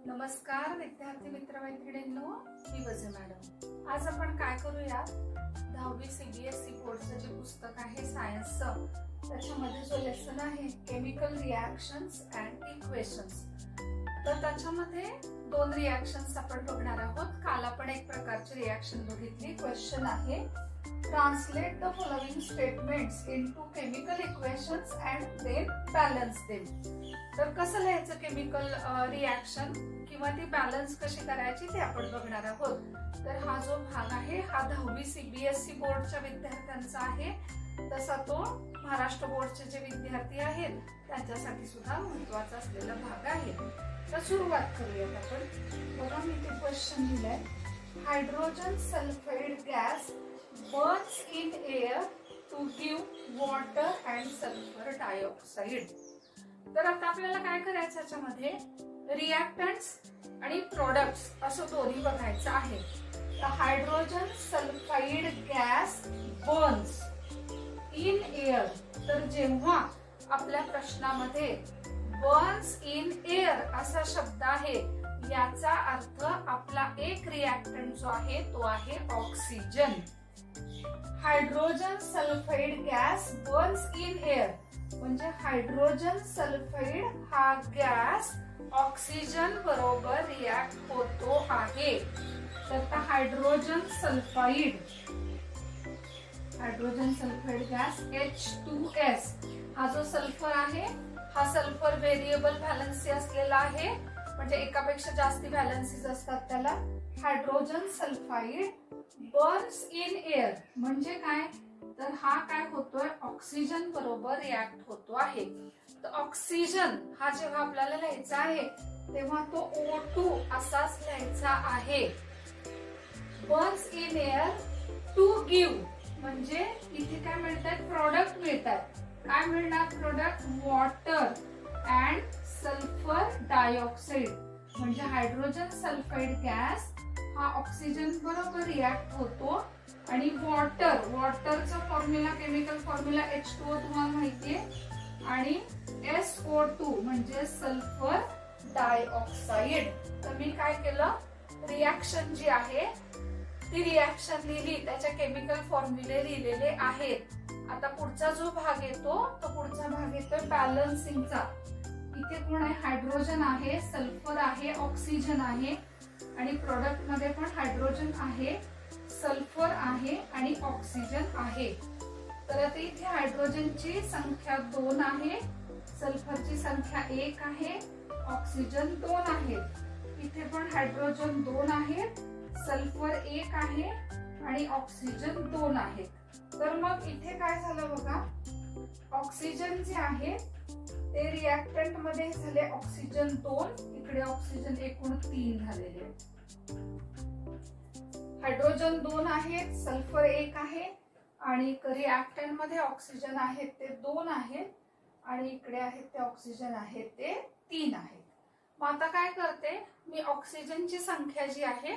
नमस्कार विद्यार्थी मित्र मैत्रिणींनो, मी वजे मॅडम। आज आपण काय करूया, 10वी सीबीएसई बोर्डचं जे पुस्तक आहे सायन्सचं, त्याच्यामध्ये जो लेसन आहे केमिकल रिॲक्शन्स अँड इक्वेशन्स, तर त्याच्यामध्ये दोन रिॲक्शन्स आपण बघणार आहोत। काल आपण एक प्रकारची रिॲक्शन बघितली। क्वेश्चन आहे, translate the following statements into chemical equations and then balance them. तर कसं लिहायचं केमिकल रिॲक्शन किंवा ती बॅलन्स कशी करायची ते आपण बघणार आहोत। तर हा जो भाग आहे हा 10वी सीबीएसई बोर्डच्या विद्यार्थ्यांचा आहे, तसा तो महाराष्ट्र बोर्डचे जे विद्यार्थी आहेत त्यांच्यासाठी सुद्धा महत्त्वाचा असलेला भाग आहे। तर सुरुवात करूयात आपण। बघा मी ते क्वेश्चन लिहिलंय, hydrogen sulphide gas burns in air to give water and sulfur dioxide। तर आता आपल्याला काय करायचं, याच्यामध्ये रिॲक्टंट्स आणि प्रोडक्ट्स असं दोन्ही बघायचं आहे। तर hydrogen sulphide gas Burns in air, तर जेव्हा आपल्या प्रश्नामध्ये बर्न्स इन एअर असा शब्द आहे, याचा अर्थ आपला एक रिॲक्टंट जो आहे तो आहे oxygen. Hydrogen sulphide gas Burns in air म्हणजे हायड्रोजन सल्फाइड हा गॅस ऑक्सिजन बरोबर रिॲक्ट होतो आहे। तर हायड्रोजन सल्फाइड गॅस H2S, हा जो सल्फर आहे हा सल्फर व्हेरिएबल व्हॅलन्सी असलेला आहे, म्हणजे एकापेक्षा जास्ती व्हॅलन्सीज असतात त्याला। Hydrogen sulphide Burns in air म्हणजे काय, तर हा काय होतोय, ऑक्सिजन बरोबर रिॲक्ट होतो आहे। तर ऑक्सिजन हा जेव्हा आपल्याला लिहायचा आहे तेव्हा तो O2 असाच लिहायचा आहे। Burns in air to give म्हणजे इथे काय मिळतात, प्रोडक्ट मिळतात। काय मिळणार product, water and sulphur dioxide म्हणजे हायड्रोजन सल्फाइड गॅस हा ऑक्सिजन बरोबर रिॲक्ट होतो आणि वॉटरचा फॉर्म्युला, केमिकल फॉर्म्युला H2O तुम्हाला माहितीये, आणि SO2 म्हणजे सल्फर डायऑक्साइड। तर मी काय केलं, रिॲक्शन जी आहे ती रिॲक्शन लिहिली, त्याच्या केमिकल फॉर्म्युले लिहिलेले आहेत। आता पुढचा जो भाग येतो तो पुढचा भाग येतो बॅलन्सिंगचा। इथे कोण आहे, हायड्रोजन आहे, सल्फर आहे, ऑक्सिजन आहे आणि प्रोडक्ट मध्ये पण हायड्रोजन आहे, सल्फर आहे आणि ऑक्सिजन आहे। तर आता इथे हायड्रोजनची संख्या 2 आहे, सल्फरची संख्या 1 आहे, ऑक्सिजन 2 आहे। इथे पण हायड्रोजन 2 आहे, सल्फर 1 आहे आणि ऑक्सिजन 2 आहे। तर मग इथे काय झालं बघा, ऑक्सिजन जे आहे ते रिॲक्टंट मध्ये झाले ऑक्सिजन 2, इकडे ऑक्सिजन एकूण 3 झालेले आहेत। हायड्रोजन 2 आहेत, सल्फर 1 आहे आणि रिॲक्टंट मध्ये ऑक्सिजन आहेत ते 2 आहेत आणि इकडे आहेत ते ऑक्सिजन आहेत ते 3 आहेत। मग आता काय करते मी, ऑक्सिजनची संख्या जी आहे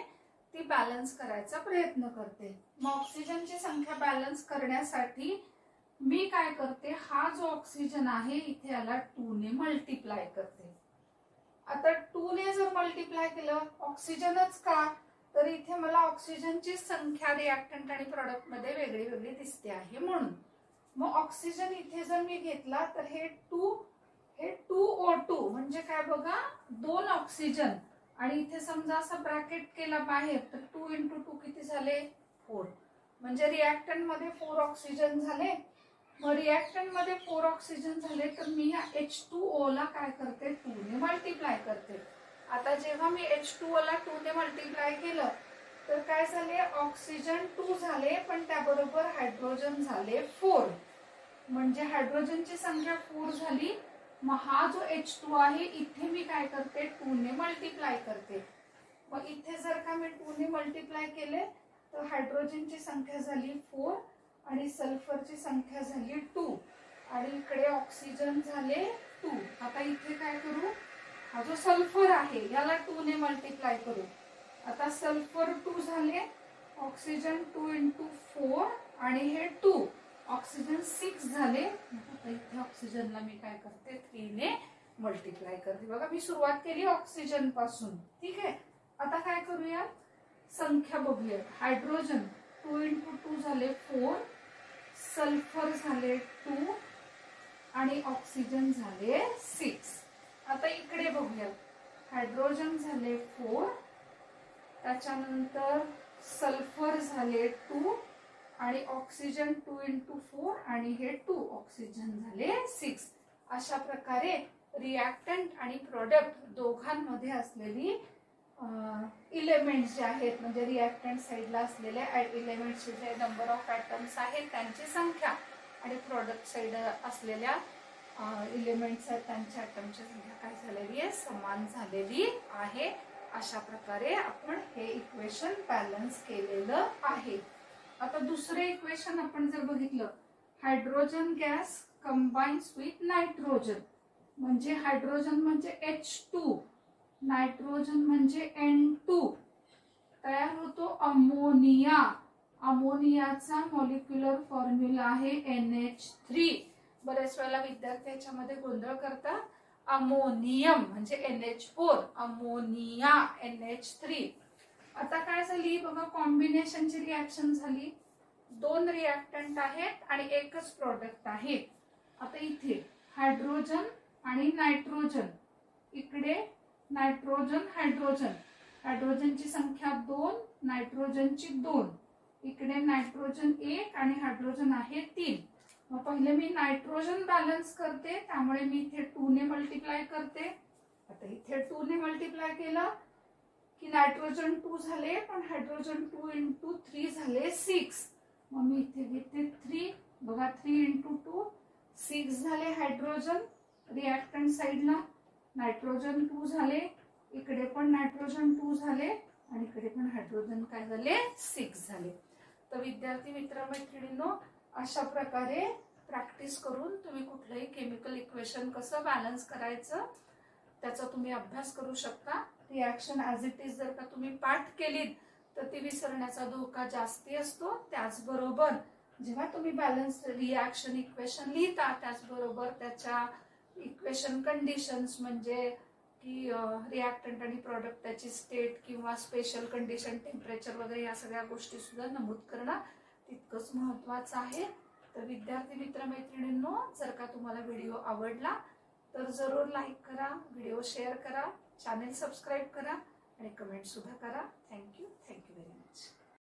ती बॅलन्स करायचा प्रयत्न करते। मग ऑक्सिजनची संख्या बॅलन्स करण्यासाठी मी काय करते, हा जो ऑक्सिजन आहे इथे याला 2 ने मल्टिप्लाय करते। आता 2 ने जर मल्टिप्लाय केलं ऑक्सिजनच का, तर इथे मला ऑक्सिजनची संख्या रिॲक्टंट आणि प्रोडक्ट मध्ये वेगळी वेगळी दिसते आहे म्हणून। मग ऑक्सिजन इथे जर मी घेतला तर हे 2O2 म्हणजे काय बघा, 2 ऑक्सिजन आणि इथे समजा असं ब्रॅकेट केला बाहेर तर 2 × 2 किती झाले, 4 म्हणजे रिॲक्टंट मध्ये 4 ऑक्सिजन झाले। मग रिॲक्टंट मध्ये 4 ऑक्सिजन झाले तर मी या H2O ला काय करते, 2 ने मल्टिप्लाय करते। आता जेव्हा मी H2O ला 2 ने मल्टिप्लाय केलं तर काय झाले, ऑक्सिजन 2 झाले पण त्याबरोबर हायड्रोजन झाले 4 म्हणजे हायड्रोजनची संख्या 4 झाली। मग हा जो H2 आहे इथे मी काय करते, 2 ने मल्टिप्लाय करते। मग इथे जर का मी 2 ने मल्टिप्लाय केले तर हायड्रोजनची संख्या झाली 4 आणि सल्फरची संख्या झाली 2 आणि इकडे ऑक्सिजन झाले 2। आता इथे काय करू, हा जो सल्फर आहे याला 2 ने मल्टिप्लाय करू। आता सल्फर 2 झाले, ऑक्सिजन 2 × 4 आणि हे 2, ऑक्सिजन 6 झाले। आता इथे ऑक्सिजनला मी काय करते, 3 ने मल्टिप्लाय करते. बघा मी सुरुवात केली ऑक्सिजन पासून. ठीक आहे, आता काय करूया, संख्या बघूया. हायड्रोजन 2 × 2 झाले 4, सल्फर झाले 2 आणि ऑक्सिजन झाले 6. आता इकडे बघूया, हायड्रोजन झाले 4, त्याच्यानंतर सल्फर झाले 2 आणि ऑक्सिजन 2 × 4 आणि हे 2 ऑक्सिजन झाले 6. अशा प्रकारे रिॲक्टंट आणि प्रोडक्ट दोघांमध्ये असलेली इलेमेंट्स जे आहेत, म्हणजे रिॲक्टंट साइडला असलेले इलेमेंट्सचे जे नंबर ऑफ ॲटम्स आहेत त्यांची संख्या आणि प्रोडक्ट साइड असलेल्या इलेमेंट्स आहेत त्यांच्या ॲटमची संख्या काय झालेली आहे, समान झालेली आहे. अशा प्रकारे आपण हे इक्वेशन बॅलन्स केलेलं आहे. आता दुसरे इक्वेशन आपण जर बघितलं, hydrogen gas combines with nitrogen, म्हणजे हायड्रोजन म्हणजे H2, नायट्रोजन म्हणजे N2, तयार होतो अमोनिया. अमोनियाचा मॉलिक्युलर फॉर्म्युला आहे NH3. बरेच वेळेला विद्यार्थी याच्यामध्ये गोंधळ करतात. अमोनियम म्हणजे NH4, अमोनिया NH3. आता काय झाली बघा, कॉम्बिनेशनची रिॲक्शन झाली. 2 रिॲक्टंट आहेत आणि एकच प्रोडक्ट आहे. आता इथे हायड्रोजन आणि नायट्रोजन, इकडे नायट्रोजन हायड्रोजन, हायड्रोजनची संख्या 2, नायट्रोजनची 2, इकडे नायट्रोजन 1 आणि हायड्रोजन आहे 3. मग पहिले मी नायट्रोजन बॅलन्स करते, त्यामुळे मी इथे 2 ने मल्टिप्लाय करते. आता इथे 2 ने मल्टिप्लाय केलं की नायट्रोजन 2 झाले, पण हायड्रोजन 2 × 3 झाले 6. मग मी इथे घेते 3. बघा 3 × 2 6 झाले हायड्रोजन रिॲक्टंट साइडला. नायट्रोजन 2 झाले, इकडे पण नायट्रोजन 2 झाले आणि इकडे पण हायड्रोजन काय झाले 6 झाले. तर विद्यार्थी मित्रमैत्रिणींनो, अशा प्रकारे प्रॅक्टिस करून तुम्ही कुठलंही केमिकल इक्वेशन कसं बॅलन्स करायचं त्याचा तुम्ही अभ्यास करू शकता. रिॲक्शन ॲज इट इज जर का तुम्ही पाठ केलीत तर ती विसरण्याचा धोका जास्ती असतो. त्याचबरोबर जेव्हा तुम्ही बॅलन्स रिॲक्शन इक्वेशन लिहिता, त्याचबरोबर त्याच्या इक्वेशन कंडिशन्स म्हणजे की रिॲक्टंट आणि प्रॉडक्ट त्याची स्टेट किंवा स्पेशल कंडिशन, टेम्परेचर वगैरे या सगळ्या गोष्टी सुद्धा नमूद करणं तितकंच महत्वाचं आहे. तर विद्यार्थी मित्रमैत्रिणींनो, जर का तुम्हाला व्हिडिओ आवडला तर जरूर लाईक करा, व्हिडिओ शेअर करा, चॅनेल सबस्क्राईब करा आणि कमेंट सुद्धा करा. Thank you very much.